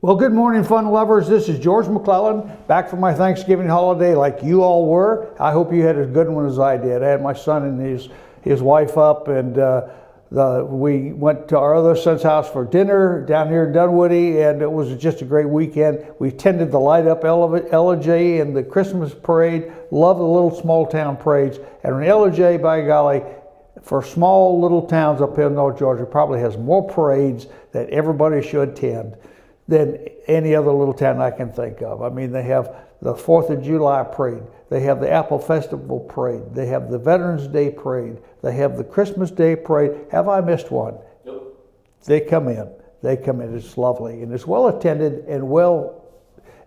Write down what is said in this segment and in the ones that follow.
Well, good morning, fun lovers. This is George McClellan, back from my Thanksgiving holiday like you all were. I hope you had as good one as I did. I had my son and his wife up, and we went to our other son's house for dinner down here in Dunwoody, and it was just a great weekend. We attended the Light Up Elegy and the Christmas parade. Love the little small town parades. And an Elegy, by golly, for small little towns up in North Georgia, probably has more parades that everybody should attend than any other little town I can think of. I mean, they have the 4th of July parade, they have the Apple Festival parade, they have the Veterans Day parade, they have the Christmas Day parade. Have I missed one? Nope. They come in. It's lovely, and it's well attended and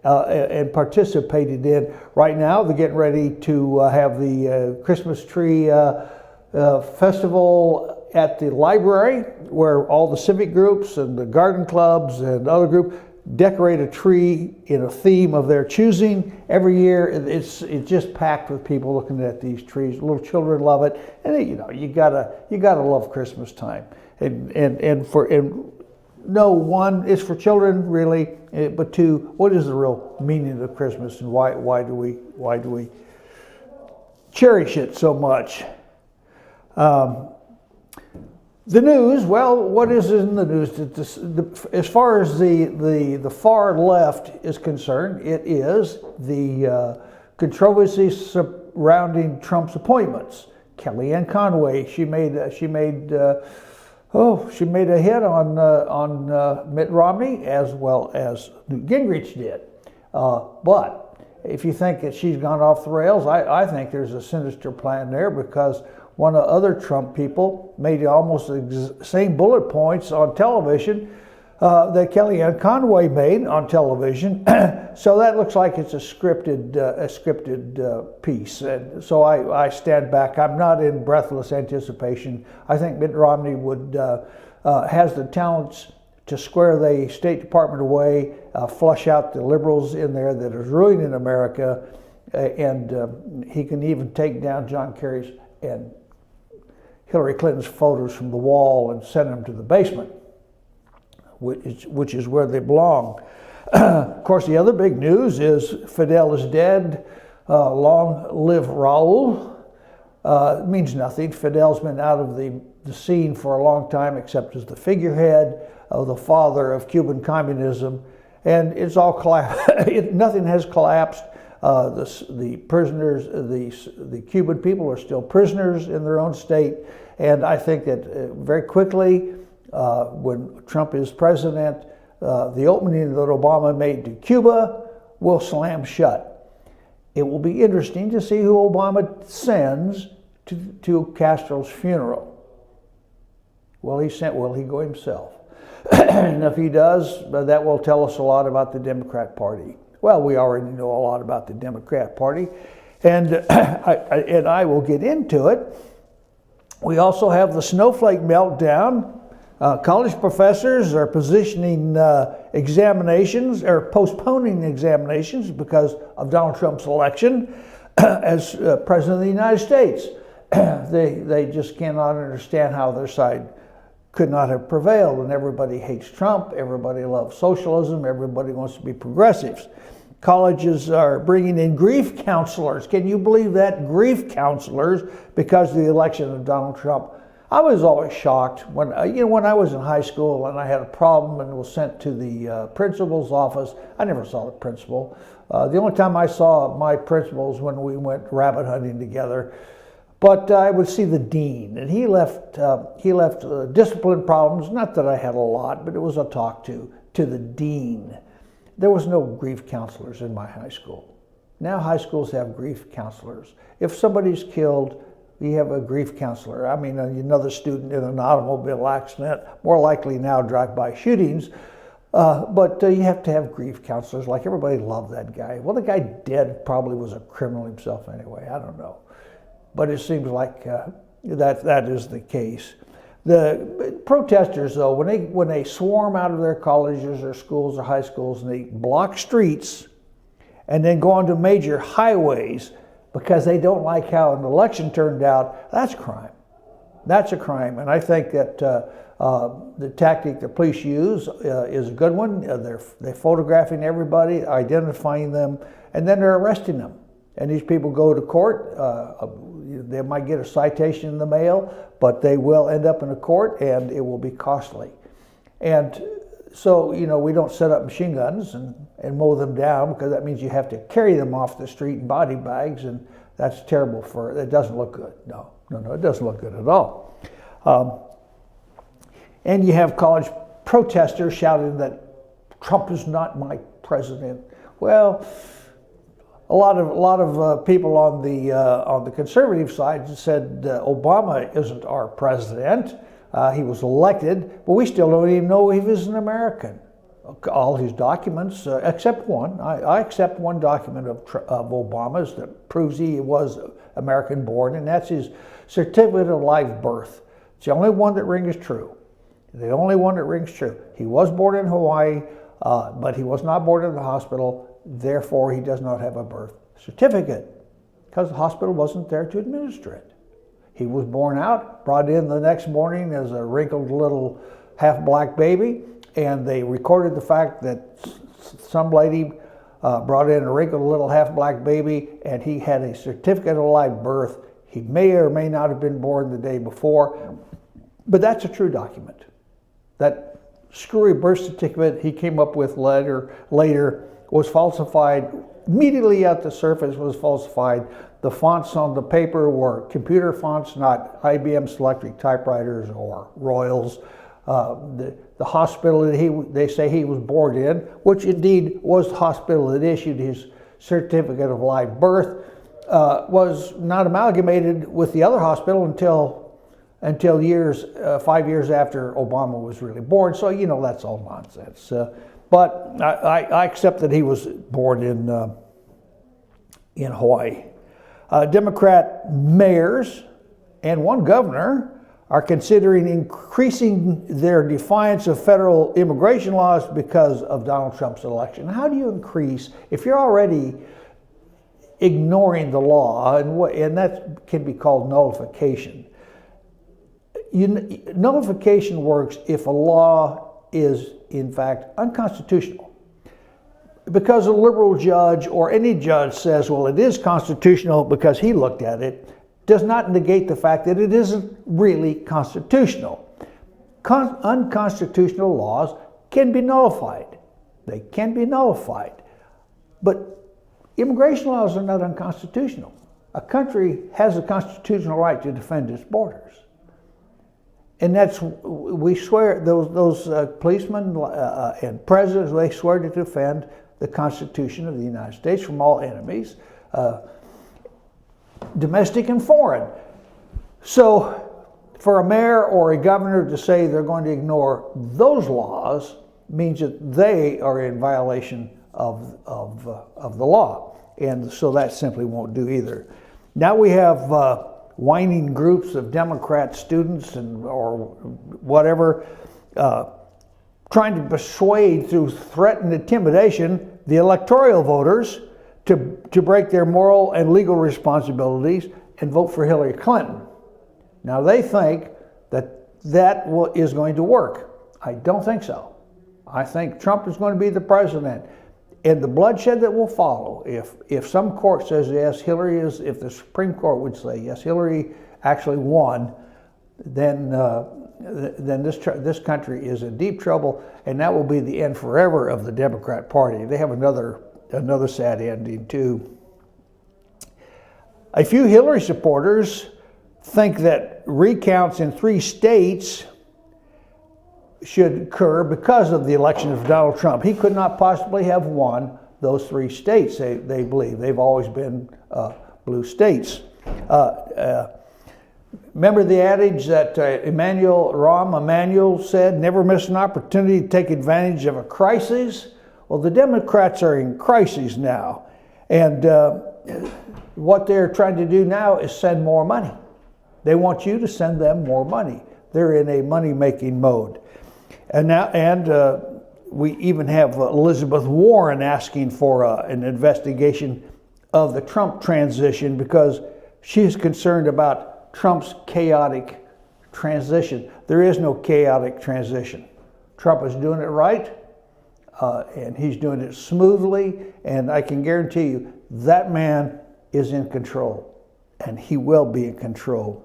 and participated in. Right now, they're getting ready to have the Christmas tree festival at the library, where all the civic groups and the garden clubs and other groups decorate a tree in a theme of their choosing. Every year, it's just packed with people looking at these trees. Little children love it, and you gotta love Christmas time. One, it's for children really, but two, what is the real meaning of Christmas, and why do we cherish it so much? The news, well, what is in the news? As far as the far left is concerned, it is the controversy surrounding Trump's appointments. Kellyanne Conway, she made a hit on Mitt Romney as well as Newt Gingrich did. But if you think that she's gone off the rails, I think there's a sinister plan there, because one of the other Trump people made almost the same bullet points on television that Kellyanne Conway made on television. So that looks like it's a scripted piece. And so I stand back. I'm not in breathless anticipation. I think Mitt Romney has the talents to square the State Department away, flush out the liberals in there that is ruining America, and he can even take down John Kerry's and Hillary Clinton's photos from the wall and send them to the basement, which is where they belong. Of course, the other big news is Fidel is dead. Long live Raul. It means nothing. Fidel's been out of the scene for a long time, except as the figurehead of the father of Cuban communism, and it's all collapsed. Nothing has collapsed. The prisoners, the Cuban people are still prisoners in their own state, and I think that very quickly, when Trump is president, the opening that Obama made to Cuba will slam shut. It will be interesting to see who Obama sends to Castro's funeral. Will he go himself? And if he does, that will tell us a lot about the Democrat Party. Well, we already know a lot about the Democrat Party, and I will get into it. We also have the snowflake meltdown. College professors are positioning examinations, or postponing examinations, because of Donald Trump's election as President of the United States. They just cannot understand how their side could not have prevailed, and everybody hates Trump, everybody loves socialism, everybody wants to be progressives. Colleges are bringing in grief counselors. Can you believe that? Grief counselors, because of the election of Donald Trump. I was always shocked when I was in high school and I had a problem and was sent to the principal's office. I never saw the principal. The only time I saw my principal was when we went rabbit hunting together. But I would see the dean, and he left discipline problems. Not that I had a lot, but it was a talk to the dean. There was no grief counselors in my high school. Now high schools have grief counselors. If somebody's killed, you have a grief counselor. I mean, another student in an automobile accident, more likely now drive-by shootings. But you have to have grief counselors. Like, everybody loved that guy. Well, the guy dead probably was a criminal himself anyway. I don't know. But it seems like that is the case. The protesters, though, when they swarm out of their colleges or schools or high schools and they block streets and then go onto major highways because they don't like how an election turned out, that's crime. That's a crime, and I think that the tactic the police use is a good one. They're photographing everybody, identifying them, and then they're arresting them. And these people go to court. They might get a citation in the mail, but they will end up in a court, and it will be costly. And so, we don't set up machine guns and mow them down, because that means you have to carry them off the street in body bags, and that's terrible. It doesn't look good. No, it doesn't look good at all. And you have college protesters shouting that Trump is not my president. Well, a lot of people on the conservative side said Obama isn't our president. He was elected, but we still don't even know if he's an American. All his documents, except one. I accept one document of Obama's that proves he was American born, and that's his certificate of live birth. It's the only one that rings true. The only one that rings true. He was born in Hawaii, but he was not born in the hospital. Therefore, he does not have a birth certificate, because the hospital wasn't there to administer it. He was born out, brought in the next morning as a wrinkled little half-black baby, and they recorded the fact that some lady brought in a wrinkled little half-black baby, and he had a certificate of live birth. He may or may not have been born the day before, but that's a true document. That screwy birth certificate he came up with later was falsified. Immediately at the surface was falsified. The fonts on the paper were computer fonts, not IBM Selectric typewriters or Royals. The hospital that they say he was born in, which indeed was the hospital that issued his certificate of live birth, was not amalgamated with the other hospital until 5 years after Obama was really born. So that's all nonsense. But I accept that he was born in Hawaii. Democrat mayors and one governor are considering increasing their defiance of federal immigration laws because of Donald Trump's election. How do you increase, if you're already ignoring the law, and that can be called nullification. Nullification works if a law is, in fact, unconstitutional. Because a liberal judge or any judge says, well, it is constitutional because he looked at it, does not negate the fact that it isn't really constitutional. Unconstitutional laws can be nullified. They can be nullified. But immigration laws are not unconstitutional. A country has a constitutional right to defend its borders. And we swear, those policemen and presidents, they swear to defend the Constitution of the United States from all enemies, domestic and foreign. So for a mayor or a governor to say they're going to ignore those laws means that they are in violation of the law. And so that simply won't do either. Now we have whining groups of Democrat students or whatever trying to persuade through threat and intimidation the electoral voters to break their moral and legal responsibilities and vote for Hillary Clinton. Now they think that is going to work. I don't think so. I think Trump is going to be the president. And the bloodshed that will follow, if some court says yes, Hillary is, if the Supreme Court would say yes, Hillary actually won, then this country is in deep trouble, and that will be the end forever of the Democrat Party. They have another sad ending too. A few Hillary supporters think that recounts in 3 states should occur because of the election of Donald Trump. He could not possibly have won those 3 states, they believe. They've always been blue states. Remember the adage that Rahm Emanuel said, never miss an opportunity to take advantage of a crisis? Well, the Democrats are in crisis now. And what they're trying to do now is send more money. They want you to send them more money. They're in a money-making mode. And we even have Elizabeth Warren asking for an investigation of the Trump transition because she's concerned about Trump's chaotic transition. There is no chaotic transition. Trump is doing it right, and he's doing it smoothly, and I can guarantee you that man is in control, and he will be in control.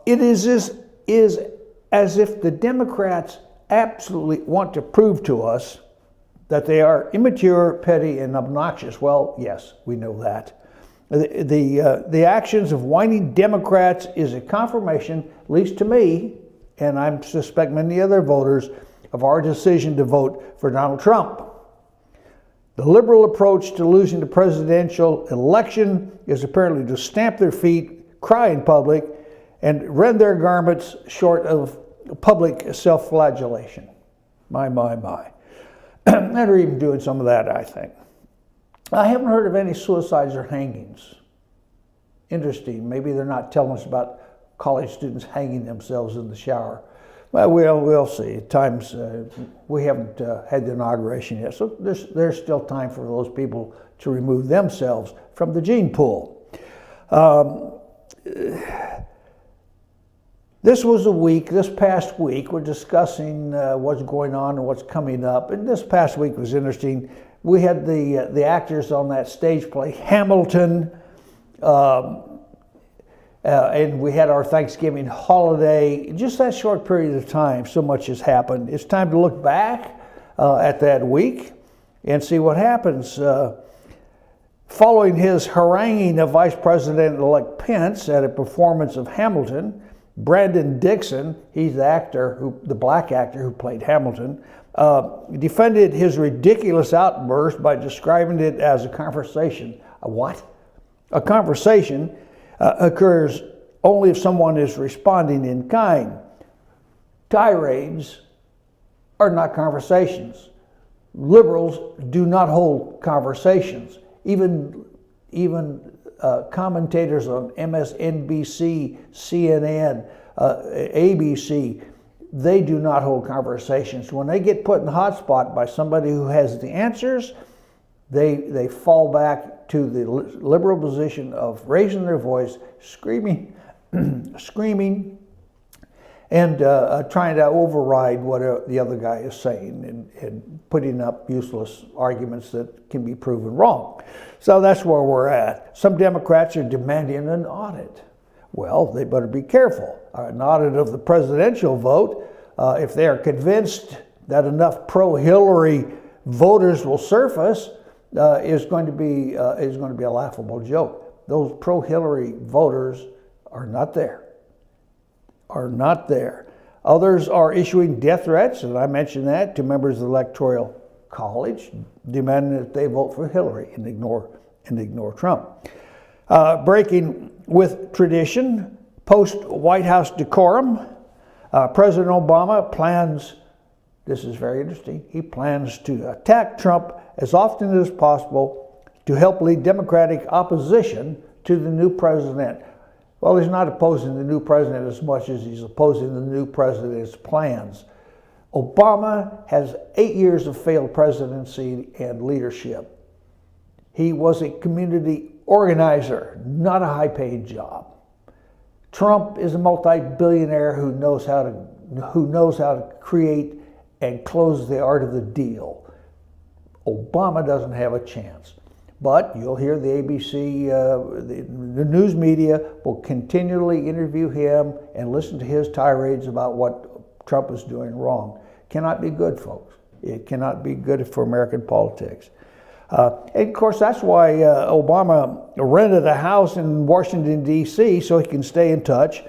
It is as if the Democrats absolutely want to prove to us that they are immature, petty, and obnoxious. Well, yes, we know that. The actions of whining Democrats is a confirmation, at least to me, and I suspect many other voters, of our decision to vote for Donald Trump. The liberal approach to losing the presidential election is apparently to stamp their feet, cry in public, and rend their garments short of public self-flagellation. My. And they're even doing some of that, I think. I haven't heard of any suicides or hangings. Interesting. Maybe they're not telling us about college students hanging themselves in the shower. Well, we'll see. At times, we haven't had the inauguration yet, so there's still time for those people to remove themselves from the gene pool. This past week, we're discussing what's going on and what's coming up. And this past week was interesting. We had the actors on that stage play Hamilton, and we had our Thanksgiving holiday. Just that short period of time, so much has happened. It's time to look back at that week and see what happens. Following his haranguing of Vice President-elect Pence at a performance of Hamilton, Brandon Dixon, he's the black actor who played Hamilton, defended his ridiculous outburst by describing it as a conversation. A what? A conversation occurs only if someone is responding in kind. Tirades are not conversations. Liberals do not hold conversations. Even commentators on MSNBC, CNN, ABC, they do not hold conversations. When they get put in the hot spot by somebody who has the answers, they fall back to the liberal position of raising their voice, screaming, and trying to override what the other guy is saying and putting up useless arguments that can be proven wrong. So that's where we're at. Some Democrats are demanding an audit. Well, they better be careful. An audit of the presidential vote, if they are convinced that enough pro-Hillary voters will surface, is going to be a laughable joke. Those pro-Hillary voters are not there. Others are issuing death threats, and I mentioned that, to members of the Electoral College, demanding that they vote for Hillary and ignore Trump. Breaking with tradition, post-White House decorum, President Obama plans, this is very interesting, he plans to attack Trump as often as possible to help lead Democratic opposition to the new president. Well, he's not opposing the new president as much as he's opposing the new president's plans. Obama has 8 years of failed presidency and leadership. He was a community organizer, not a high-paid job. Trump is a multi-billionaire who knows how to create and close the art of the deal. Obama doesn't have a chance. But you'll hear the ABC, the news media will continually interview him and listen to his tirades about what Trump is doing wrong. Cannot be good, folks. It cannot be good for American politics. And of course, that's why Obama rented a house in Washington, D.C., so he can stay in touch,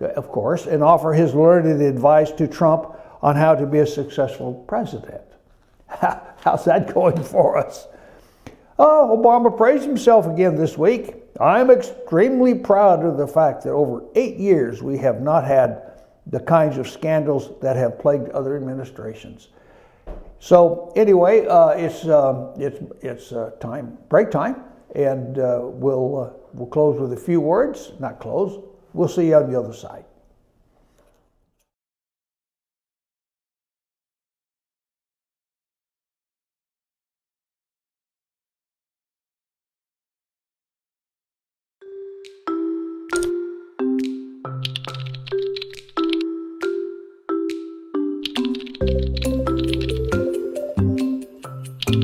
of course, and offer his learned advice to Trump on how to be a successful president. How's that going for us? Oh, Obama praised himself again this week. I'm extremely proud of the fact that over 8 years we have not had the kinds of scandals that have plagued other administrations. So anyway, it's break time, and we'll close with a few words. Not close. We'll see you on the other side. Pizza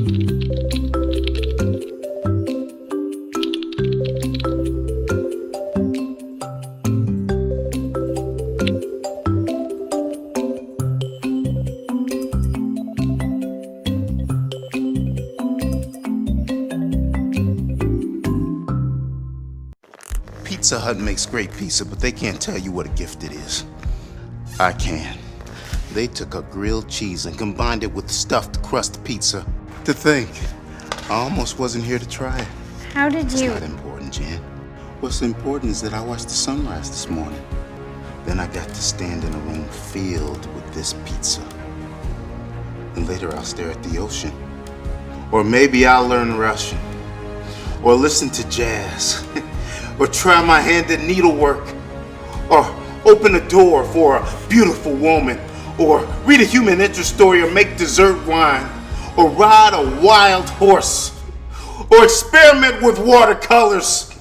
Hut makes great pizza, but they can't tell you what a gift it is. I can. They took a grilled cheese and combined it with stuffed crust pizza. To think, I almost wasn't here to try it. How did you? It's not important, Jan. What's important is that I watched the sunrise this morning. Then I got to stand in a room filled with this pizza. And later I'll stare at the ocean. Or maybe I'll learn Russian. Or listen to jazz. Or try my hand at needlework. Or open a door for a beautiful woman. Or read a human interest story or make dessert wine. Or ride a wild horse. Or experiment with watercolors.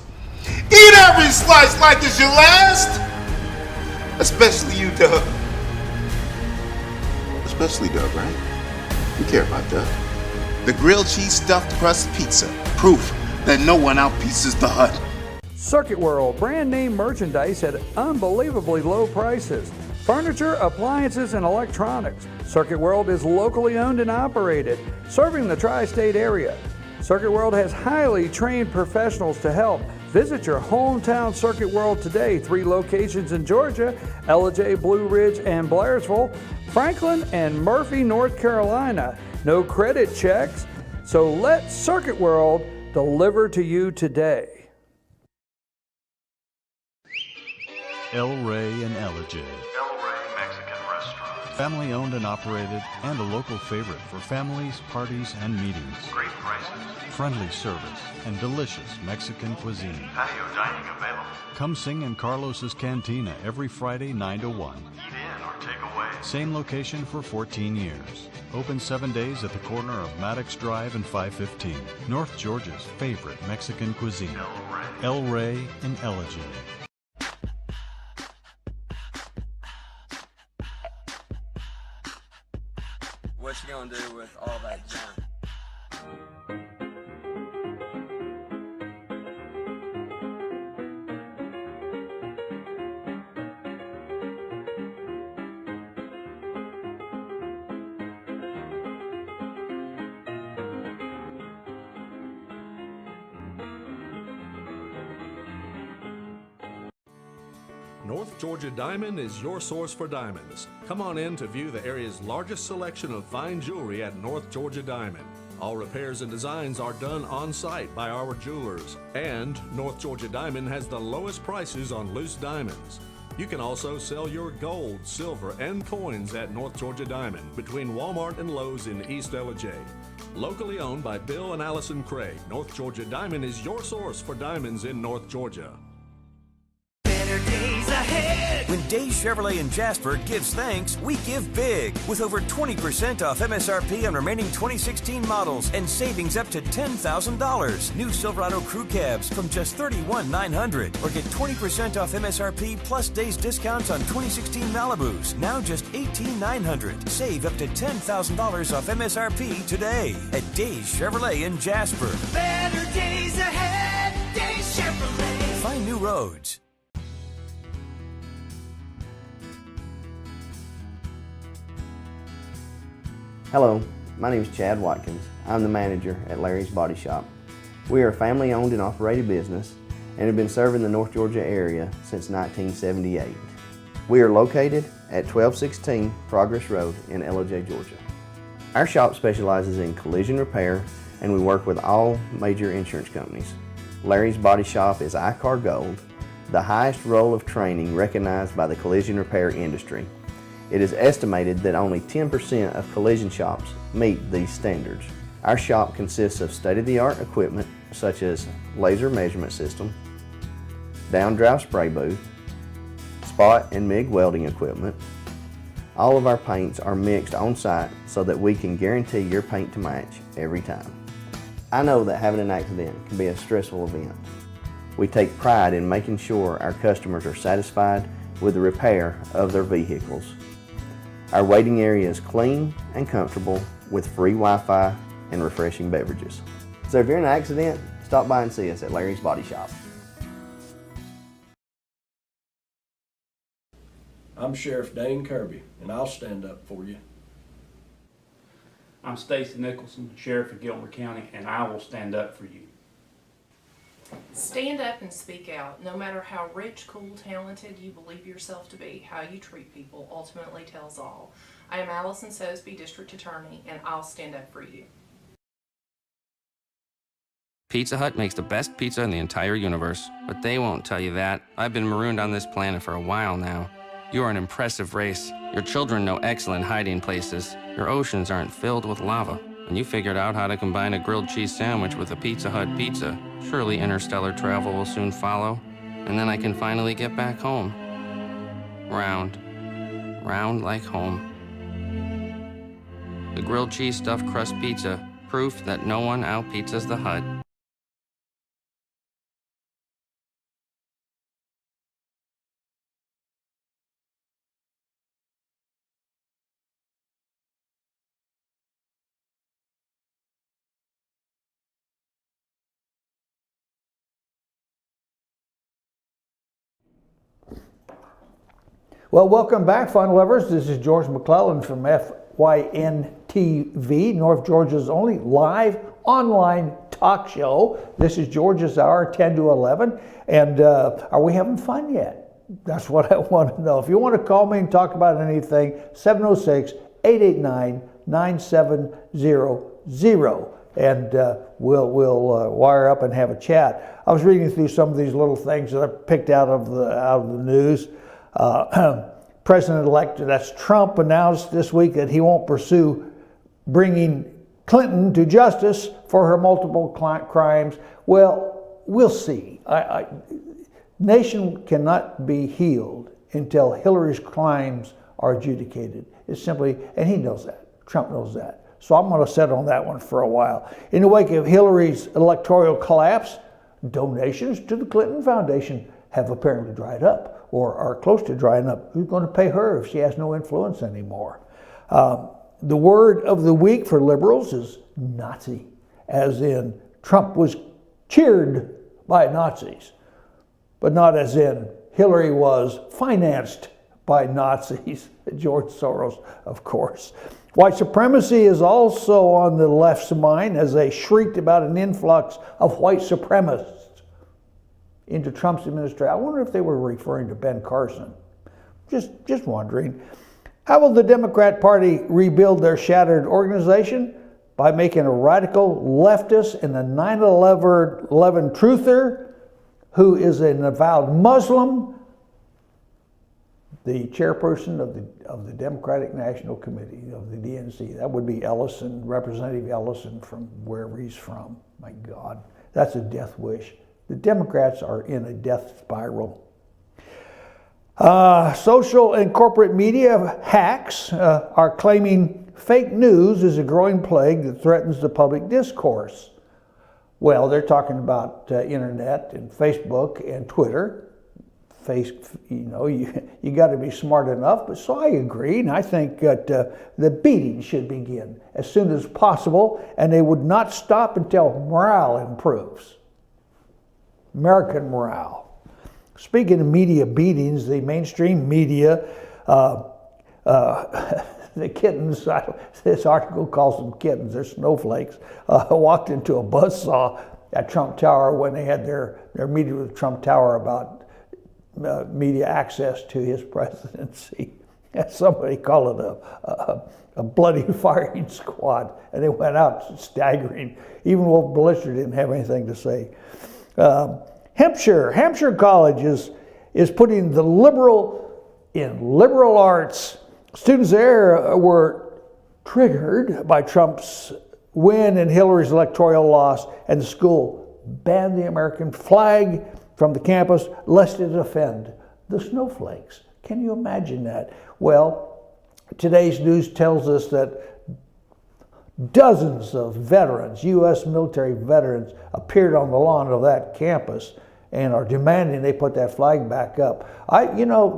Eat every slice like it's your last. Especially you, Doug. Especially Doug, right? You care about Doug. The grilled cheese stuffed crust pizza. Proof that no one outpieces the Hut. Circuit World, brand name merchandise at unbelievably low prices. Furniture, appliances, and electronics. Circuit World is locally owned and operated, serving the tri-state area. Circuit World has highly trained professionals to help. Visit your hometown Circuit World today. 3 locations in Georgia, Ellijay, Blue Ridge, and Blairsville, Franklin, and Murphy, North Carolina. No credit checks, so let Circuit World deliver to you today. El Rey and Ellijay. El Rey Mexican Restaurant. Family owned and operated and a local favorite for families, parties, and meetings. Great prices. Friendly service and delicious Mexican cuisine. Patio dining available. Come sing in Carlos's Cantina every Friday 9 to 1. Eat in or take away. Same location for 14 years. Open 7 days at the corner of Maddox Drive and 515. North Georgia's favorite Mexican cuisine. El Rey. El Rey and Ellijay. What you gonna do with all that junk? North Georgia Diamond is your source for diamonds. Come on in to view the area's largest selection of fine jewelry at North Georgia Diamond. All repairs and designs are done on-site by our jewelers. And North Georgia Diamond has the lowest prices on loose diamonds. You can also sell your gold, silver, and coins at North Georgia Diamond between Walmart and Lowe's in East Ellijay. Locally owned by Bill and Allison Craig, North Georgia Diamond is your source for diamonds in North Georgia. When Days Chevrolet in Jasper gives thanks, we give big. With over 20% off MSRP on remaining 2016 models and savings up to $10,000. New Silverado Crew Cabs from just $31,900. Or get 20% off MSRP plus days discounts on 2016 Malibus. Now just $18,900. Save up to $10,000 off MSRP today at Days Chevrolet in Jasper. Better days ahead, Days Chevrolet. Find new roads. Hello, my name is Chad Watkins. I'm the manager at Larry's Body Shop. We are a family-owned and operated business and have been serving the North Georgia area since 1978. We are located at 1216 Progress Road in Ellijay, Georgia. Our shop specializes in collision repair and we work with all major insurance companies. Larry's Body Shop is ICAR Gold, the highest role of training recognized by the collision repair industry. It is estimated that only 10% of collision shops meet these standards. Our shop consists of state-of-the-art equipment such as laser measurement system, down-drive spray booth, spot and MIG welding equipment. All of our paints are mixed on-site so that we can guarantee your paint to match every time. I know that having an accident can be a stressful event. We take pride in making sure our customers are satisfied with the repair of their vehicles. Our waiting area is clean and comfortable with free Wi-Fi and refreshing beverages. So if you're in an accident, stop by and see us at Larry's Body Shop. I'm Sheriff Dane Kirby, and I'll stand up for you. I'm Stacy Nicholson, Sheriff of Gilmer County, and I will stand up for you. Stand up and speak out. No matter how rich, cool, talented you believe yourself to be, how you treat people ultimately tells all. I am Allison Sosby, District Attorney, and I'll stand up for you. Pizza Hut makes the best pizza in the entire universe, but they won't tell you that. I've been marooned on this planet for a while now. You are an impressive race. Your children know excellent hiding places. Your oceans aren't filled with lava. When you figured out how to combine a grilled cheese sandwich with a Pizza Hut pizza, surely interstellar travel will soon follow, and then I can finally get back home. Round. Round like home. The grilled cheese stuffed crust pizza, proof that no one out-pizzas the Hut. Well, welcome back, fun lovers. This is George McClellan from FYN-TV, North Georgia's only live online talk show. This is Georgia's Hour, 10 to 11. And are we having fun yet? That's what I want to know. If you want to call me and talk about anything, 706-889-9700. And we'll wire up and have a chat. I was reading through some of these little things that I picked out of the news. President-elect, that's Trump, announced this week that he won't pursue bringing Clinton to justice for her multiple crimes. Well, we'll see. Nation cannot be healed until Hillary's crimes are adjudicated. It's simply, and he knows that. Trump knows that. So I'm going to set on that one for a while. In the wake of Hillary's electoral collapse, donations to the Clinton Foundation have apparently dried up, or are close to drying up. Who's going to pay her if she has no influence anymore? The word of the week for liberals is Nazi, as in Trump was cheered by Nazis, but not as in Hillary was financed by Nazis. George Soros, of course. White supremacy is also on the left's mind as they shrieked about an influx of white supremacists into Trump's administration. I wonder if they were referring to Ben Carson. Just wondering. How will the Democrat Party rebuild their shattered organization? By making a radical leftist and a 9/11 truther who is an avowed Muslim the chairperson of the Democratic National Committee of the DNC. That would be Ellison, Representative Ellison from wherever he's from. My God, that's a death wish. The Democrats are in a death spiral. Social and corporate media hacks are claiming fake news is a growing plague that threatens the public discourse. Well, they're talking about internet and Facebook and Twitter. You got to be smart enough. But so I agree, and I think that the beating should begin as soon as possible, and they would not stop until morale improves. American morale. Speaking of media beatings, the mainstream media, the kittens, this article calls them kittens, they're snowflakes, walked into a buzzsaw at Trump Tower when they had their meeting with Trump Tower about media access to his presidency. Somebody called it a bloody firing squad, and they went out staggering. Even Wolf Blitzer didn't have anything to say. Hampshire College is putting the liberal in liberal arts. Students there were triggered by Trump's win and Hillary's electoral loss, and the school banned the American flag from the campus lest it offend the snowflakes. Can you imagine that? Well, today's news tells us that dozens of veterans, U.S. military veterans, appeared on the lawn of that campus and are demanding they put that flag back up.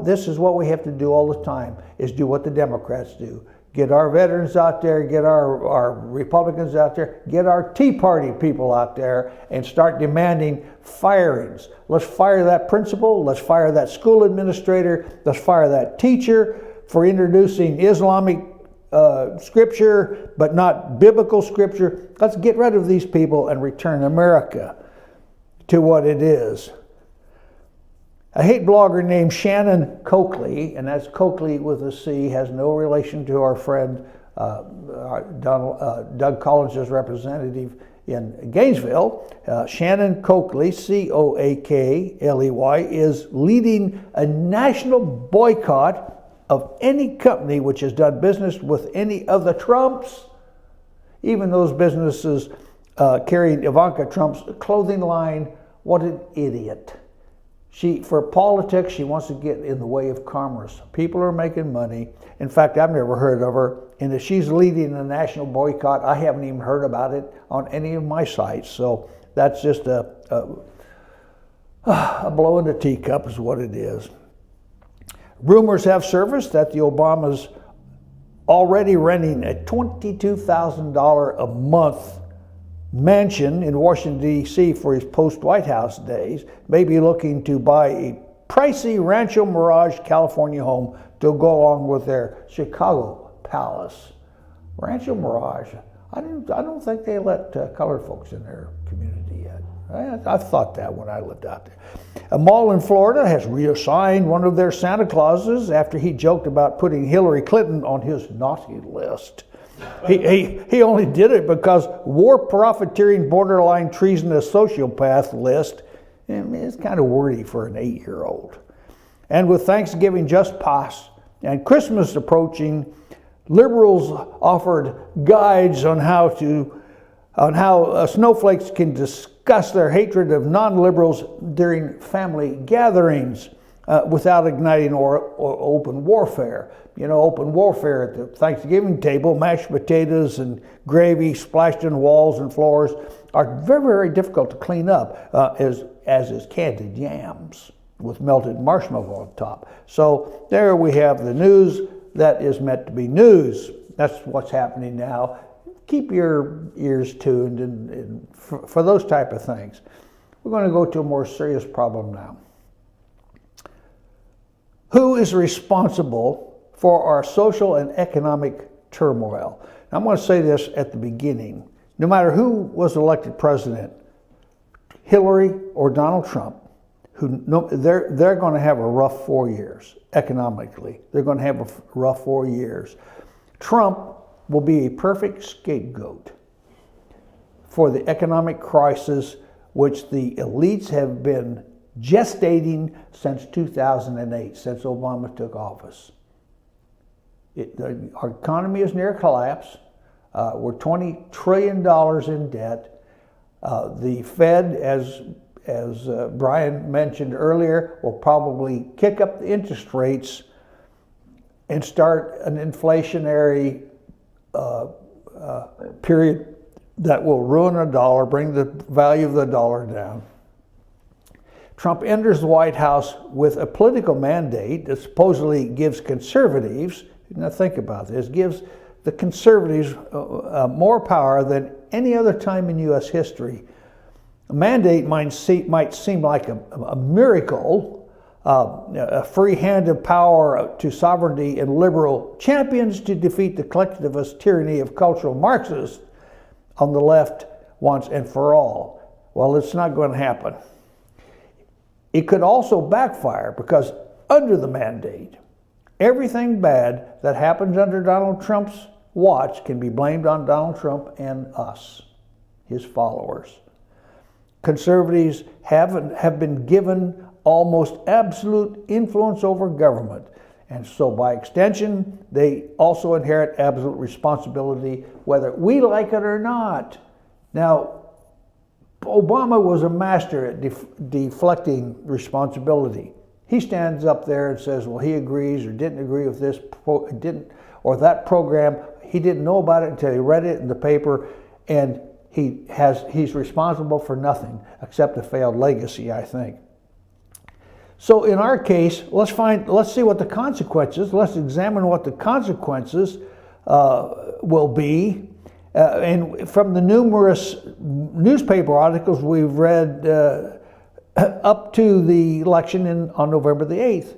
This is what we have to do all the time, is do what the Democrats do. Get our veterans out there, get our Republicans out there, get our Tea Party people out there, and start demanding firings. Let's fire that principal, let's fire that school administrator, let's fire that teacher for introducing Islamic scripture, but not biblical scripture. Let's get rid of these people and return America to what it is. A hate blogger named Shannon Coakley, and that's Coakley with a C, has no relation to our friend Doug Collins' representative in Gainesville. Shannon Coakley, Coakley, is leading a national boycott of any company which has done business with any of the Trumps, even those businesses carrying Ivanka Trump's clothing line. What an idiot. For politics, she wants to get in the way of commerce. People are making money. In fact, I've never heard of her. And if she's leading a national boycott, I haven't even heard about it on any of my sites. So that's just a blow in the teacup is what it is. Rumors have surfaced that the Obamas already renting a $22,000 a month mansion in Washington, D.C. for his post-White House days, may be looking to buy a pricey Rancho Mirage, California home to go along with their Chicago palace. Rancho Mirage, I don't think they let colored folks in their community yet. I thought that when I lived out there. A mall in Florida has reassigned one of their Santa Clauses after he joked about putting Hillary Clinton on his naughty list. He only did it because war profiteering, borderline treasonous sociopath list is kind of wordy for an 8-year-old. And with Thanksgiving just passed and Christmas approaching, liberals offered guides on how snowflakes can discuss their hatred of non-liberals during family gatherings without igniting or open warfare. You know, open warfare at the Thanksgiving table, mashed potatoes and gravy splashed in walls and floors are very, very difficult to clean up, as is candied yams with melted marshmallow on top. So there we have the news that is meant to be news. That's what's happening now. Keep your ears tuned and for those type of things. We're going to go to a more serious problem now. Who is responsible for our social and economic turmoil? Now, I'm going to say this at the beginning. No matter who was elected president, Hillary or Donald Trump, they're going to have a rough 4 years economically. They're going to have a rough 4 years. Trump will be a perfect scapegoat for the economic crisis which the elites have been gestating since 2008, since Obama took office. Our economy is near collapse. We're $20 trillion in debt. The Fed, as Brian mentioned earlier, will probably kick up the interest rates and start an inflationary period that will ruin a dollar, bring the value of the dollar down. Trump enters the White House with a political mandate that supposedly gives conservatives, now think about this, gives the conservatives more power than any other time in U.S. history. A mandate might seem like a miracle, a free hand of power to sovereignty and liberal champions to defeat the collectivist tyranny of cultural Marxists on the left once and for all. Well, it's not going to happen. It could also backfire because under the mandate, everything bad that happens under Donald Trump's watch can be blamed on Donald Trump and us, his followers. Conservatives have been given almost absolute influence over government, and so by extension, they also inherit absolute responsibility, whether we like it or not. Now, Obama was a master at deflecting responsibility. He stands up there and says, well, he agrees or didn't agree with this, or that program. He didn't know about it until he read it in the paper, and he's responsible for nothing except a failed legacy, I think. So in our case, let's see what the consequences, let's examine what the consequences will be. And from the numerous newspaper articles we've read up to the election on November the 8th,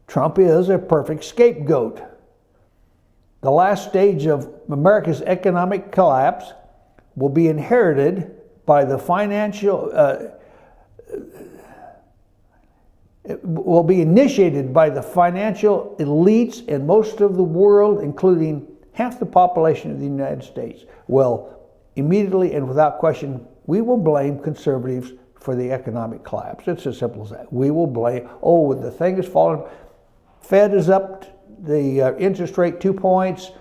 Trump is a perfect scapegoat. The last stage of America's economic collapse will be inherited by the will be initiated by the financial elites in most of the world, including half the population of the United States. Well, immediately and without question, we will blame conservatives for the economic collapse. It's as simple as that. We will blame, oh, the thing is falling. Fed is up the interest rate 2 points.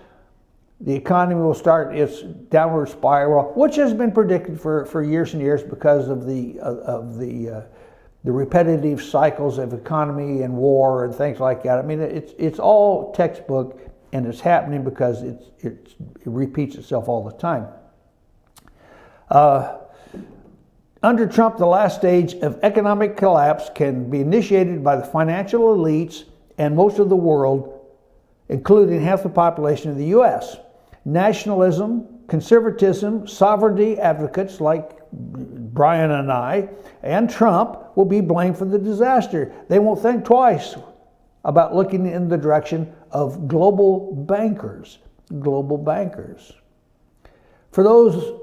The economy will start its downward spiral, which has been predicted for years and years because of the repetitive cycles of economy and war and things like that. I mean, it's all textbook, and it's happening because it repeats itself all the time. Under Trump, the last stage of economic collapse can be initiated by the financial elites and most of the world, including half the population of the U.S. Nationalism, conservatism, sovereignty advocates like Brian and I, and Trump will be blamed for the disaster. They won't think twice about looking in the direction of global bankers. Global bankers. For those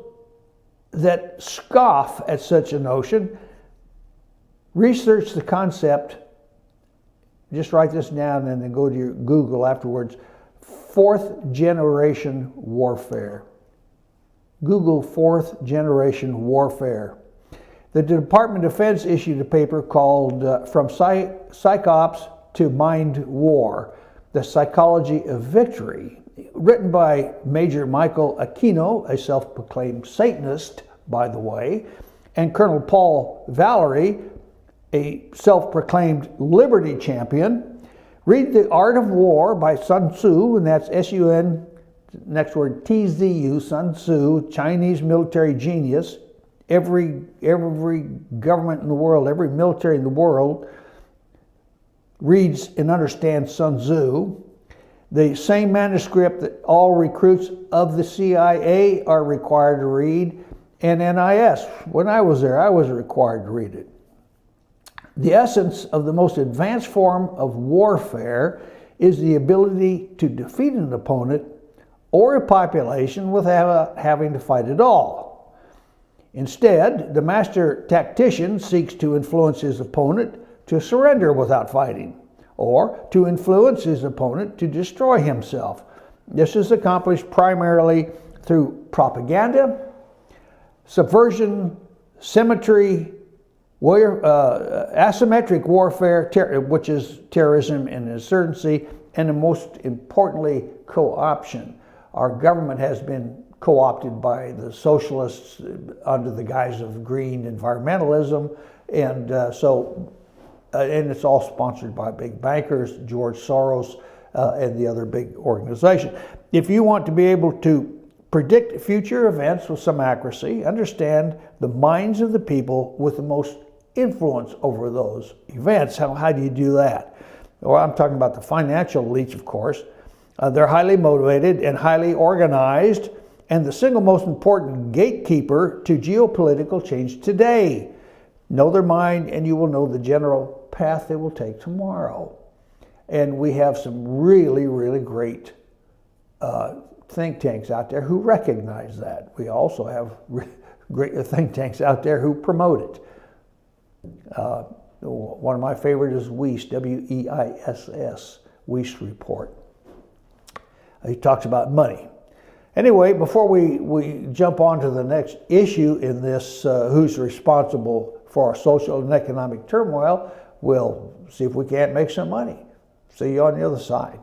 that scoff at such a notion, research the concept. Just write this down and then go to your Google afterwards. Fourth generation warfare. Google fourth generation warfare. The Department of Defense issued a paper called From Psychops to Mind War, The Psychology of Victory, written by Major Michael Aquino, a self-proclaimed Satanist, by the way, and Colonel Paul Valery, a self-proclaimed liberty champion. Read The Art of War by Sun Tzu, and that's S-U-N, next word T-Z-U, Sun Tzu, Chinese military genius. Every government in the world, every military in the world reads and understands Sun Tzu. The same manuscript that all recruits of the CIA are required to read, and NIS. When I was there, I was required to read it. The essence of the most advanced form of warfare is the ability to defeat an opponent or a population without having to fight at all. Instead, the master tactician seeks to influence his opponent to surrender without fighting, or to influence his opponent to destroy himself. This is accomplished primarily through propaganda, subversion, symmetry, asymmetric warfare, which is terrorism and insurgency, and most importantly, co-option. Our government has been co-opted by the socialists under the guise of green environmentalism, and and it's all sponsored by big bankers, George Soros, and the other big organizations. If you want to be able to predict future events with some accuracy, understand the minds of the people with the most influence over those events. How do you do that? Well, I'm talking about the financial elites, of course. They're highly motivated and highly organized, and the single most important gatekeeper to geopolitical change today. Know their mind, and you will know the general path they will take tomorrow. And we have some really, really great think tanks out there who recognize that. We also have great think tanks out there who promote it. One of my favorites is Weiss, W-E-I-S-S, Weiss Report. He talks about money. Anyway, before we jump on to the next issue in this, who's responsible for our social and economic turmoil, we'll see if we can't make some money. See you on the other side.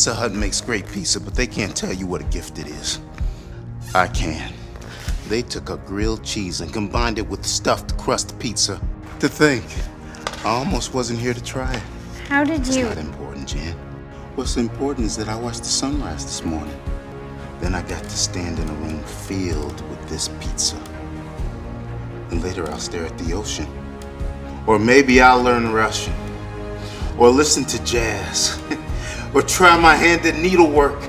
Pizza Hut makes great pizza, but they can't tell you what a gift it is. I can. They took a grilled cheese and combined it with stuffed crust pizza. To think, I almost wasn't here to try it. How did you? It's not important, Jan. What's important is that I watched the sunrise this morning. Then I got to stand in a room filled with this pizza. And later I'll stare at the ocean. Or maybe I'll learn Russian. Or listen to jazz. Or try my hand at needlework.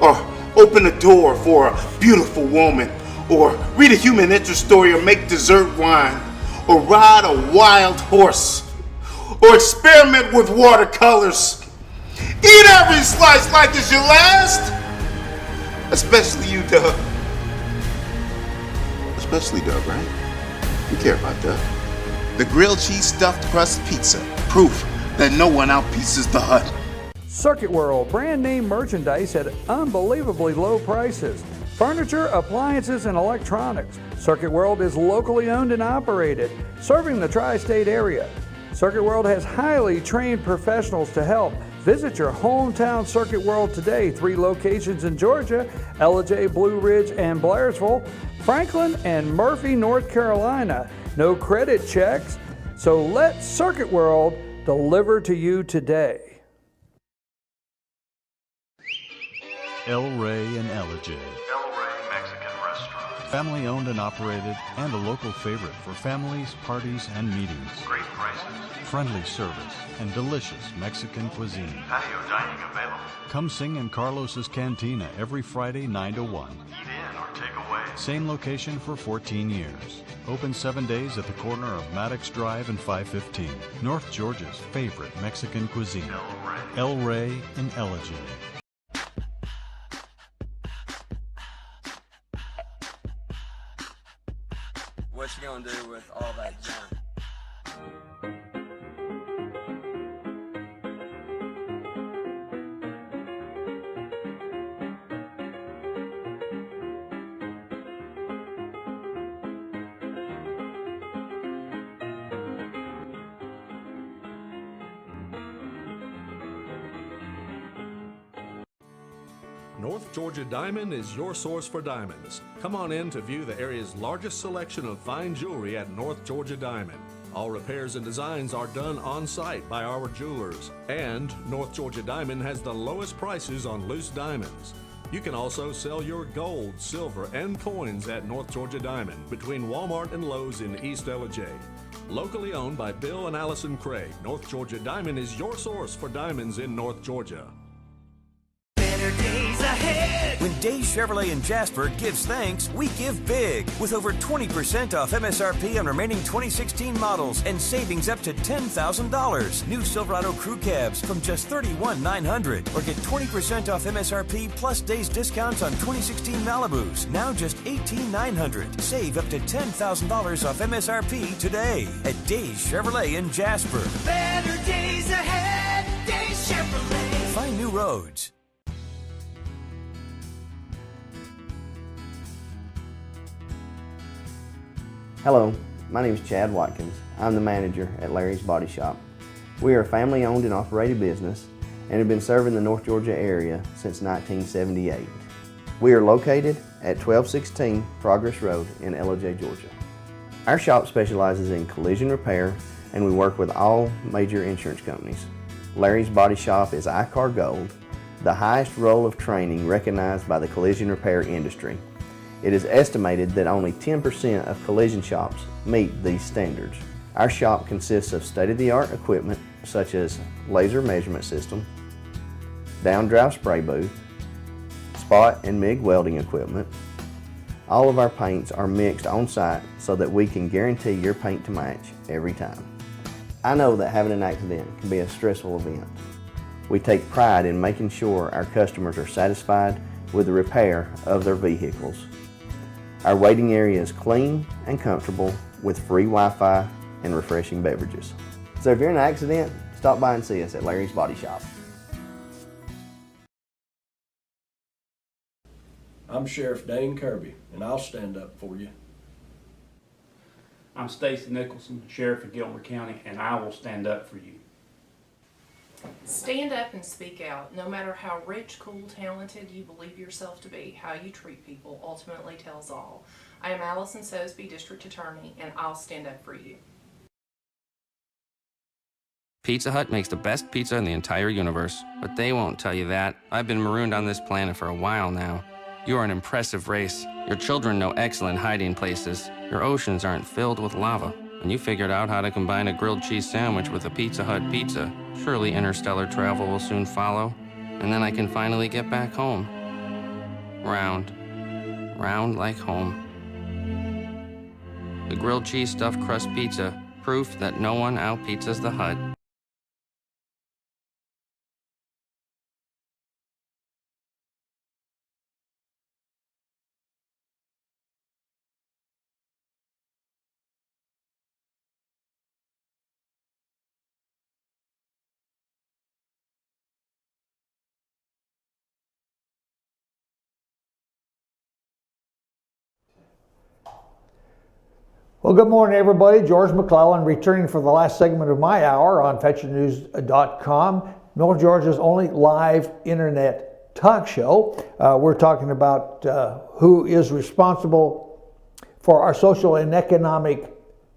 Or open a door for a beautiful woman. Or read a human interest story or make dessert wine. Or ride a wild horse. Or experiment with watercolors. Eat every slice like it's your last. Especially you, Doug. Especially Doug, right? You care about Doug. The grilled cheese stuffed crust pizza. Proof that no one outpieces the Hut. Circuit World, brand name merchandise at unbelievably low prices. Furniture, appliances, and electronics. Circuit World is locally owned and operated, serving the tri-state area. Circuit World has highly trained professionals to help. Visit your hometown Circuit World today. 3 locations in Georgia: Ellijay, Blue Ridge, and Blairsville, Franklin, and Murphy, North Carolina. No credit checks, so let Circuit World deliver to you today. El Rey and Ellijay. El Rey Mexican Restaurant. Family owned and operated, and a local favorite for families, parties, and meetings. Great prices. Friendly service and delicious Mexican cuisine. Patio dining available. Come sing in Carlos's Cantina every Friday 9 to 1. Eat in or take away. Same location for 14 years. Open 7 days at the corner of Maddox Drive and 515. North Georgia's favorite Mexican cuisine. El Rey and Ellijay. What you gonna do with all that junk? North Georgia Diamond is your source for diamonds. Come on in to view the area's largest selection of fine jewelry at North Georgia Diamond. All repairs and designs are done on site by our jewelers. And North Georgia Diamond has the lowest prices on loose diamonds. You can also sell your gold, silver, and coins at North Georgia Diamond between Walmart and Lowe's in East Ellijay. Locally owned by Bill and Allison Craig, North Georgia Diamond is your source for diamonds in North Georgia. Days ahead. When Days Chevrolet in Jasper gives thanks, we give big. With over 20% off MSRP on remaining 2016 models and savings up to $10,000. New Silverado crew cabs from just $31,900. Or get 20% off MSRP plus Days discounts on 2016 Malibus. Now just $18,900. Save up to $10,000 off MSRP today at Days Chevrolet in Jasper. Better days ahead. Days Chevrolet. Find new roads. Hello, my name is Chad Watkins. I'm the manager at Larry's Body Shop. We are a family-owned and operated business and have been serving the North Georgia area since 1978. We are located at 1216 Progress Road in Ellijay, Georgia. Our shop specializes in collision repair and we work with all major insurance companies. Larry's Body Shop is ICAR Gold, the highest role of training recognized by the collision repair industry. It is estimated that only 10% of collision shops meet these standards. Our shop consists of state-of-the-art equipment such as laser measurement system, down-drive spray booth, spot and MIG welding equipment. All of our paints are mixed on-site so that we can guarantee your paint to match every time. I know that having an accident can be a stressful event. We take pride in making sure our customers are satisfied with the repair of their vehicles. Our waiting area is clean and comfortable with free Wi-Fi and refreshing beverages. So if you're in an accident, stop by and see us at Larry's Body Shop. I'm Sheriff Dane Kirby, and I'll stand up for you. I'm Stacy Nicholson, Sheriff of Gilmer County, and I will stand up for you. Stand up and speak out. No matter how rich, cool, talented you believe yourself to be, how you treat people ultimately tells all. I am Allison Sosby, District Attorney, and I'll stand up for you. Pizza Hut makes the best pizza in the entire universe, but they won't tell you that. I've been marooned on this planet for a while now. You are an impressive race. Your children know excellent hiding places. Your oceans aren't filled with lava. When you figured out how to combine a grilled cheese sandwich with a Pizza Hut pizza, surely interstellar travel will soon follow, and then I can finally get back home. Round. Round like home. The grilled cheese stuffed crust pizza, proof that no one out-pizzas the Hut. Well, good morning, everybody. George McClellan returning for the last segment of my hour on FetcherNews.com, North Georgia's only live internet talk show. We're talking about who is responsible for our social and economic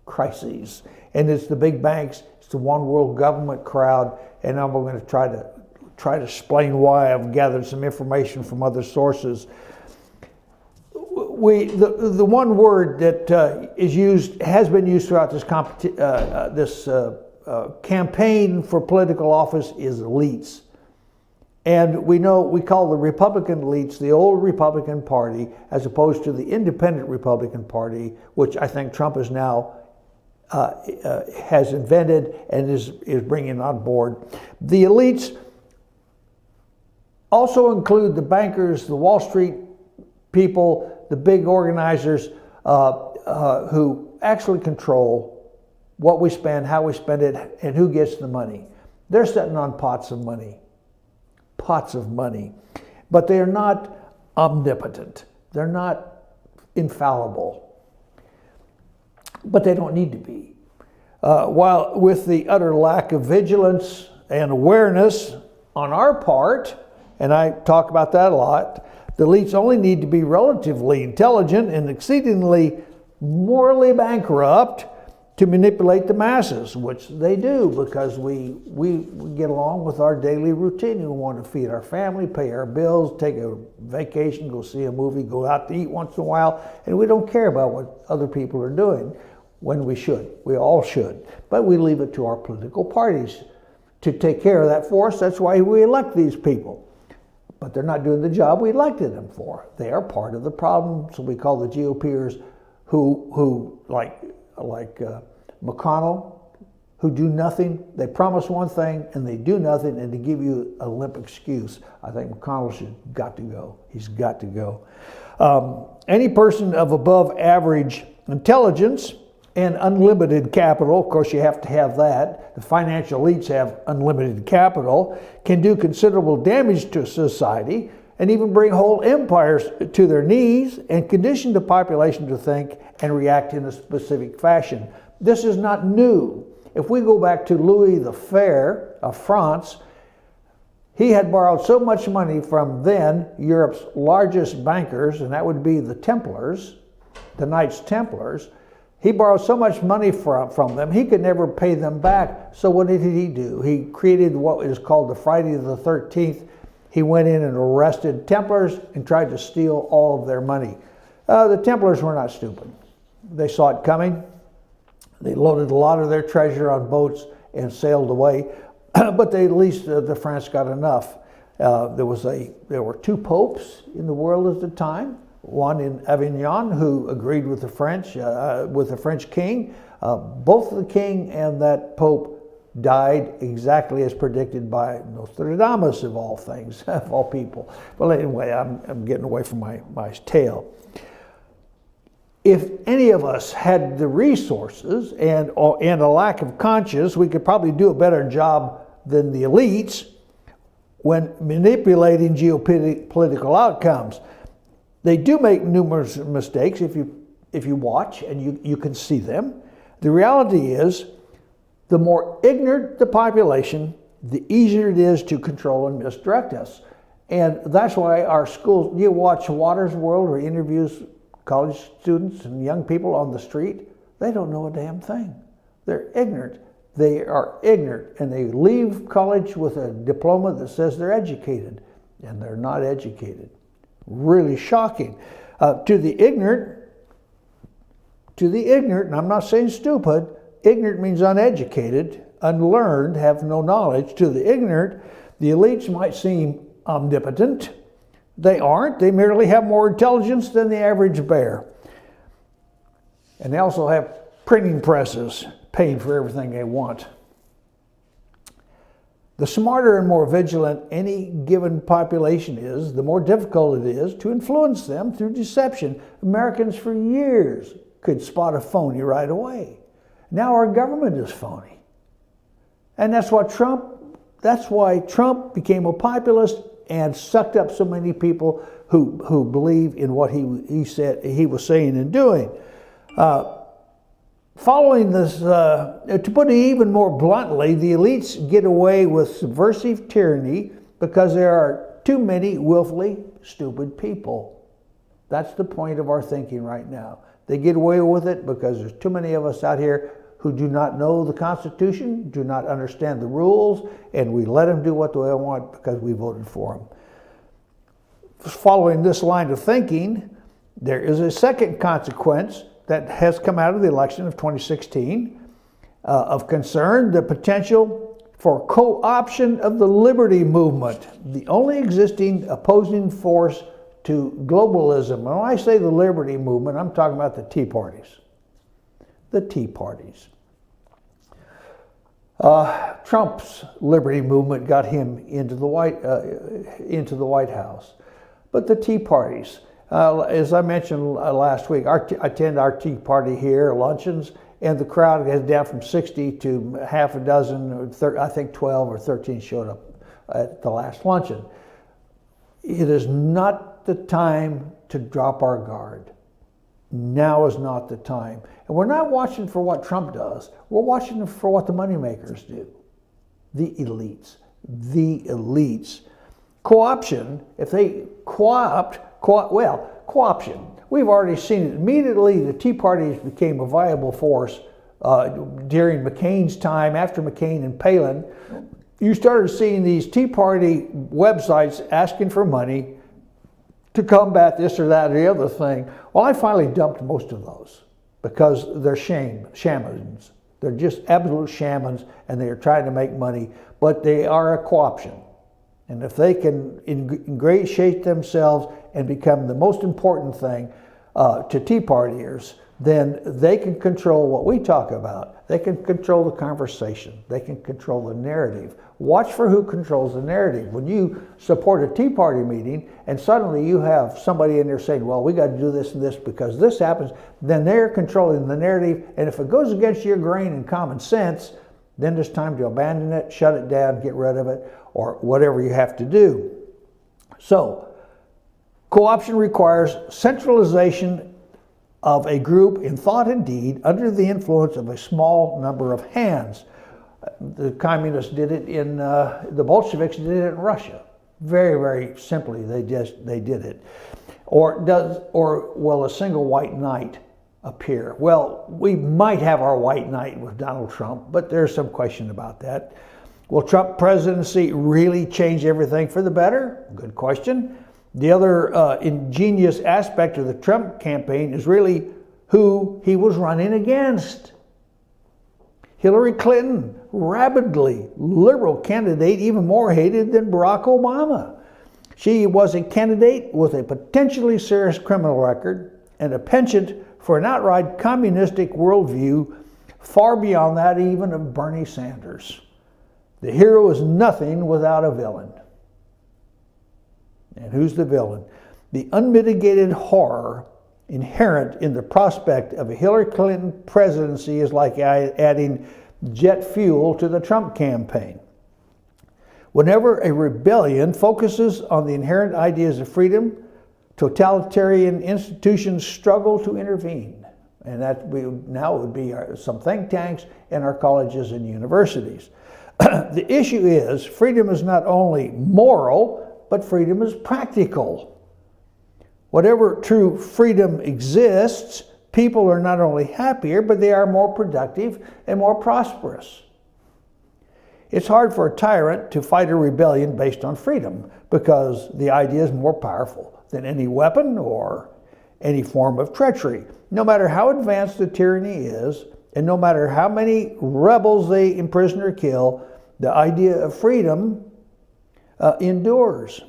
crises. And it's the big banks, it's the one world government crowd, and I'm going to try to explain why. I've gathered some information from other sources. The one word that has been used throughout this campaign for political office is elites. And we call the Republican elites the old Republican Party as opposed to the independent Republican Party, which I think Trump is now has invented and is bringing on board. The elites also include the bankers, the Wall Street people, the big organizers who actually control what we spend, how we spend it, and who gets the money. They're sitting on pots of money. But they are not omnipotent. They're not infallible. But they don't need to be. While with the utter lack of vigilance and awareness on our part, and I talk about that a lot, the elites only need to be relatively intelligent and exceedingly morally bankrupt to manipulate the masses, which they do because we get along with our daily routine. We want to feed our family, pay our bills, take a vacation, go see a movie, go out to eat once in a while, and we don't care about what other people are doing when we should. We all should. But we leave it to our political parties to take care of that for us. That's why we elect these people. But they're not doing the job we elected them for. They are part of the problem. So we call the GOPers who like McConnell, who do nothing. They promise one thing and they do nothing, and they give you a limp excuse. I think McConnell should got to go. He's got to go. Any person of above average intelligence and unlimited capital, of course you have to have that, the financial elites have unlimited capital, can do considerable damage to society and even bring whole empires to their knees and condition the population to think and react in a specific fashion. This is not new. If we go back to Louis the Fair of France, he had borrowed so much money from then Europe's largest bankers, and that would be the Templars, the Knights Templars. He borrowed so much money from them, he could never pay them back. So what did he do? He created what is called the Friday the 13th. He went in and arrested Templars and tried to steal all of their money. The Templars were not stupid. They saw it coming. They loaded a lot of their treasure on boats and sailed away. But at least the France got enough. There were two popes in the world at the time. One in Avignon who agreed with the French king. Both the king and that pope died exactly as predicted by Nostradamus, of all things, of all people. Well, anyway, I'm getting away from my tale. If any of us had the resources and a lack of conscience, we could probably do a better job than the elites when manipulating geopolitical outcomes. They do make numerous mistakes if you watch and you can see them. The reality is, the more ignorant the population the easier it is to control and misdirect us. And that's why our schools, you watch Water's World or interviews college students and young people on the street, they don't know a damn thing. They're ignorant. They are ignorant, and they leave college with a diploma that says they're educated, and they're not educated. Really shocking. To the ignorant, and I'm not saying stupid, ignorant means uneducated, unlearned, have no knowledge. To the ignorant, the elites might seem omnipotent. They aren't. They merely have more intelligence than the average bear. And they also have printing presses paying for everything they want. The smarter and more vigilant any given population is, the more difficult it is to influence them through deception. Americans for years could spot a phony right away. Now our government is phony. And that's why Trump became a populist and sucked up so many people who believe in what he said he was saying and doing. Following this, to put it even more bluntly, the elites get away with subversive tyranny because there are too many willfully stupid people. That's the point of our thinking right now. They get away with it because there's too many of us out here who do not know the Constitution, do not understand the rules, and we let them do what they want because we voted for them. Following this line of thinking, there is a second consequence that has come out of the election of 2016 of concern, the potential for co-option of the liberty movement, the only existing opposing force to globalism. And when I say the liberty movement, I'm talking about the Tea Parties. The Tea Parties. Trump's liberty movement got him into the White House. But the Tea Parties, as I mentioned last week, I attend our Tea Party here, luncheons, and the crowd is down from 60 to half a dozen, I think 12 or 13 showed up at the last luncheon. It is not the time to drop our guard. Now is not the time. And we're not watching for what Trump does. We're watching for what the moneymakers do. The elites. The elites. Co-option, if they co-option. We've already seen it. Immediately, the Tea Parties became a viable force during McCain's time, after McCain and Palin. You started seeing these Tea Party websites asking for money to combat this or that or the other thing. Well, I finally dumped most of those because they're shamans. They're just absolute shamans, and they are trying to make money, but they are a co-option. And if they can ingratiate themselves and become the most important thing to Tea Partiers, then they can control what we talk about. They can control the conversation. They can control the narrative. Watch for who controls the narrative. When you support a Tea Party meeting and suddenly you have somebody in there saying, well, we got to do this and this because this happens, then they're controlling the narrative. And if it goes against your grain and common sense, then it's time to abandon it, shut it down, get rid of it, or whatever you have to do. So, co-option requires centralization of a group in thought and deed under the influence of a small number of hands. The communists did it the Bolsheviks did it in Russia. Very, very simply, they did it. Or will a single white knight appear? Well, we might have our white knight with Donald Trump, but there's some question about that. Will Trump presidency really change everything for the better? Good question. The other ingenious aspect of the Trump campaign is really who he was running against. Hillary Clinton, rabidly liberal candidate, even more hated than Barack Obama. She was a candidate with a potentially serious criminal record and a penchant for an outright communistic worldview, far beyond that even of Bernie Sanders. The hero is nothing without a villain. And who's the villain? The unmitigated horror inherent in the prospect of a Hillary Clinton presidency is like adding jet fuel to the Trump campaign. Whenever a rebellion focuses on the inherent ideas of freedom, totalitarian institutions struggle to intervene. And now it would be some think tanks in our colleges and universities. The issue is freedom is not only moral, but freedom is practical. Whatever true freedom exists, people are not only happier, but they are more productive and more prosperous. It's hard for a tyrant to fight a rebellion based on freedom because the idea is more powerful than any weapon or any form of treachery. No matter how advanced the tyranny is, and no matter how many rebels they imprison or kill, the idea of freedom endures.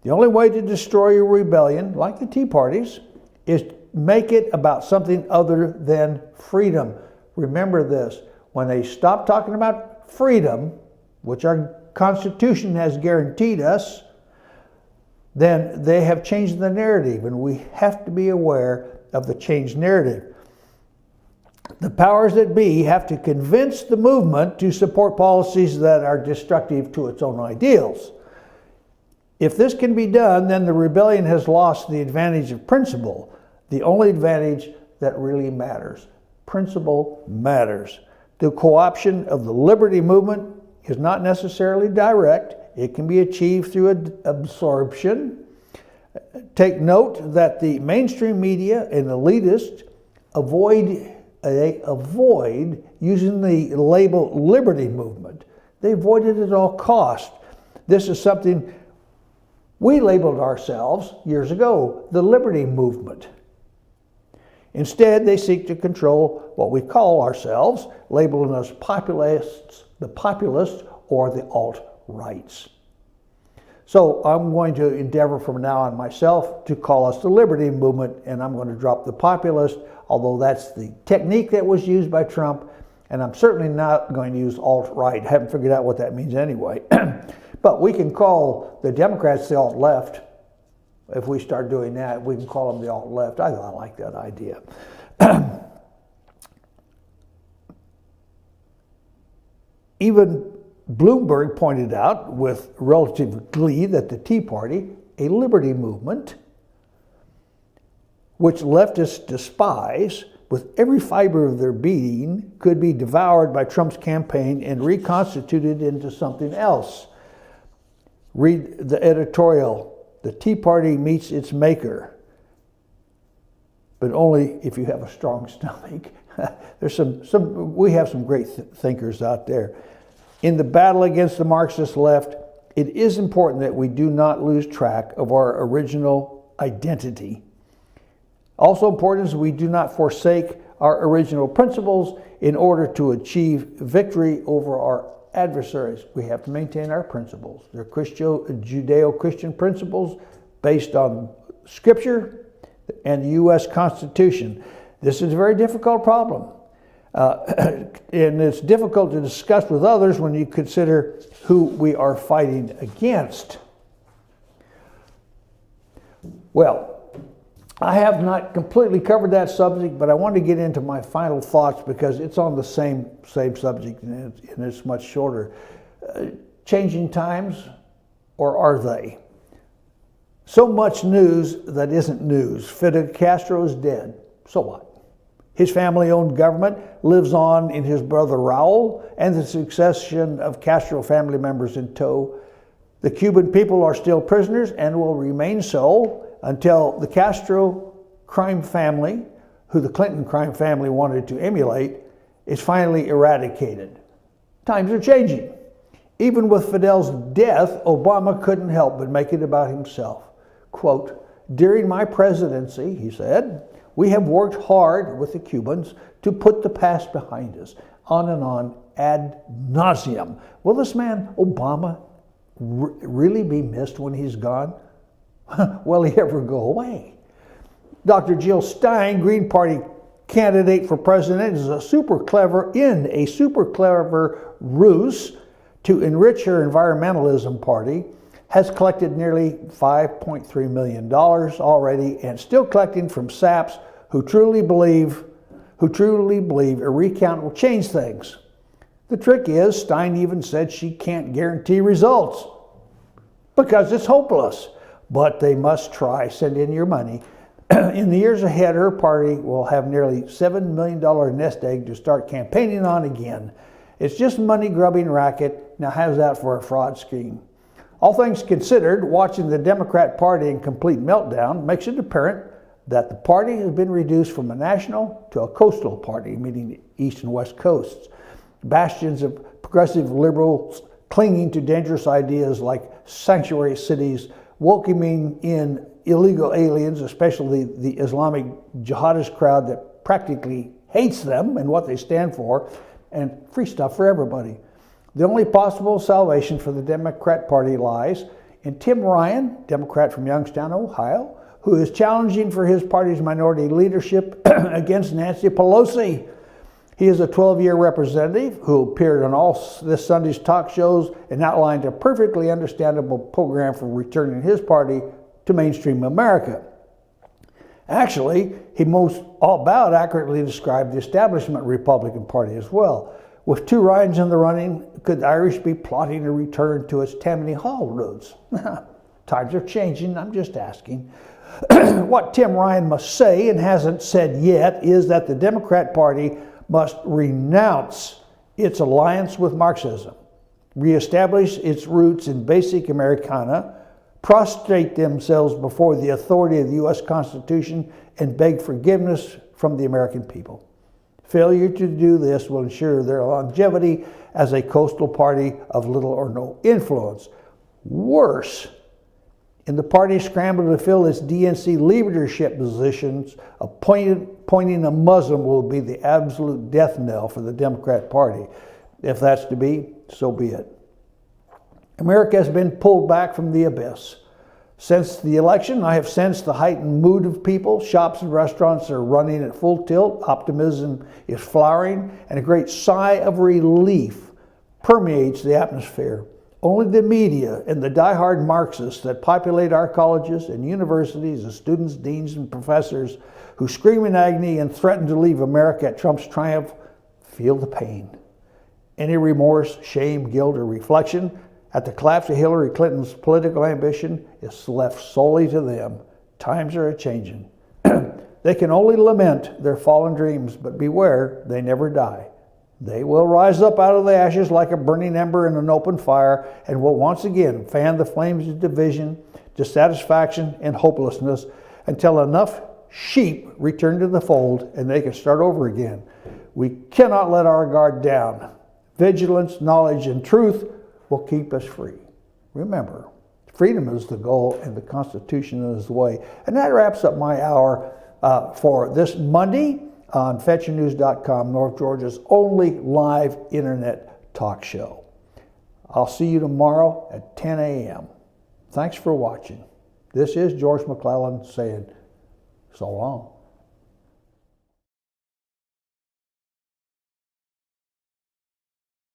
The only way to destroy a rebellion, like the Tea Parties, is make it about something other than freedom. Remember this, when they stop talking about freedom, which our Constitution has guaranteed us, then they have changed the narrative, and we have to be aware of the changed narrative. The powers that be have to convince the movement to support policies that are destructive to its own ideals. If this can be done, then the rebellion has lost the advantage of principle, the only advantage that really matters. Principle matters. The co-option of the liberty movement is not necessarily direct. It can be achieved through absorption. Take note that the mainstream media and elitists avoid using the label liberty movement. They avoid it at all costs. This is something we labeled ourselves years ago, the liberty movement. Instead, they seek to control what we call ourselves, labeling us populists, the populists, or the alt-rights. So I'm going to endeavor from now on myself to call us the liberty movement, and I'm going to drop the populist, although that's the technique that was used by Trump, and I'm certainly not going to use alt-right. I haven't figured out what that means anyway. But we can call the Democrats the alt-left. If we start doing that, we can call them the alt-left. I like that idea. Even Bloomberg pointed out with relative glee that the Tea Party, a liberty movement, which leftists despise with every fiber of their being, could be devoured by Trump's campaign and reconstituted into something else. Read the editorial, "The Tea Party meets its maker," but only if you have a strong stomach. There's we have some great thinkers out there. In the battle against the Marxist left, it is important that we do not lose track of our original identity. Also important is we do not forsake our original principles in order to achieve victory over our adversaries. We have to maintain our principles. They're Judeo-Christian principles based on Scripture and the U.S. Constitution. This is a very difficult problem. And it's difficult to discuss with others when you consider who we are fighting against. Well, I have not completely covered that subject, but I want to get into my final thoughts because it's on the same subject and it's much shorter. Changing times, or are they? So much news that isn't news. Fidel Castro is dead. So what? His family-owned government lives on in his brother Raul and the succession of Castro family members in tow. The Cuban people are still prisoners and will remain so until the Castro crime family, who the Clinton crime family wanted to emulate, is finally eradicated. Times are changing. Even with Fidel's death, Obama couldn't help but make it about himself. Quote, "During my presidency," he said, "we have worked hard with the Cubans to put the past behind us," on and on ad nauseum. Will this man, Obama, really be missed when he's gone? Will he ever go away? Dr. Jill Stein, Green Party candidate for president, is a super clever ruse to enrich her environmentalism party, has collected nearly $5.3 million already and still collecting from saps who truly believe a recount will change things. The trick is, Stein even said she can't guarantee results because it's hopeless, but they must try. Send in your money. In the years ahead, her party will have nearly $7 million nest egg to start campaigning on again. It's just a money-grubbing racket. Now how's that for a fraud scheme? All things considered, watching the Democrat Party in complete meltdown makes it apparent that the party has been reduced from a national to a coastal party, meaning the East and West Coasts. Bastions of progressive liberals clinging to dangerous ideas like sanctuary cities, welcoming in illegal aliens, especially the Islamic jihadist crowd that practically hates them and what they stand for, and free stuff for everybody. The only possible salvation for the Democrat Party lies in Tim Ryan, Democrat from Youngstown, Ohio, who is challenging for his party's minority leadership against Nancy Pelosi. He is a 12-year representative who appeared on all this Sunday's talk shows and outlined a perfectly understandable program for returning his party to mainstream America. Actually, he most all about accurately described the establishment Republican Party as well. With two Ryans in the running, could the Irish be plotting a return to its Tammany Hall roots? Times are changing, I'm just asking. What Tim Ryan must say, and hasn't said yet, is that the Democrat Party must renounce its alliance with Marxism, reestablish its roots in basic Americana, prostrate themselves before the authority of the U.S. Constitution, and beg forgiveness from the American people. Failure to do this will ensure their longevity as a coastal party of little or no influence. Worse, in the party's scramble to fill its DNC leadership positions, appointing a Muslim will be the absolute death knell for the Democrat Party. If that's to be, so be it. America has been pulled back from the abyss. Since the election, I have sensed the heightened mood of people. Shops and restaurants are running at full tilt. Optimism is flowering, and a great sigh of relief permeates the atmosphere. Only the media and the diehard Marxists that populate our colleges and universities, the students, deans, and professors who scream in agony and threaten to leave America at Trump's triumph feel the pain. Any remorse, shame, guilt, or reflection at the collapse of Hillary Clinton's political ambition is left solely to them. Times are a-changing. They can only lament their fallen dreams, but beware, they never die. They will rise up out of the ashes like a burning ember in an open fire and will once again fan the flames of division, dissatisfaction, and hopelessness until enough sheep return to the fold and they can start over again. We cannot let our guard down. Vigilance, knowledge, and truth will keep us free. Remember, freedom is the goal and the Constitution is the way. And that wraps up my hour for this Monday on FetcherNews.com, North Georgia's only live internet talk show. I'll see you tomorrow at 10 a.m. Thanks for watching. This is George McClellan saying so long.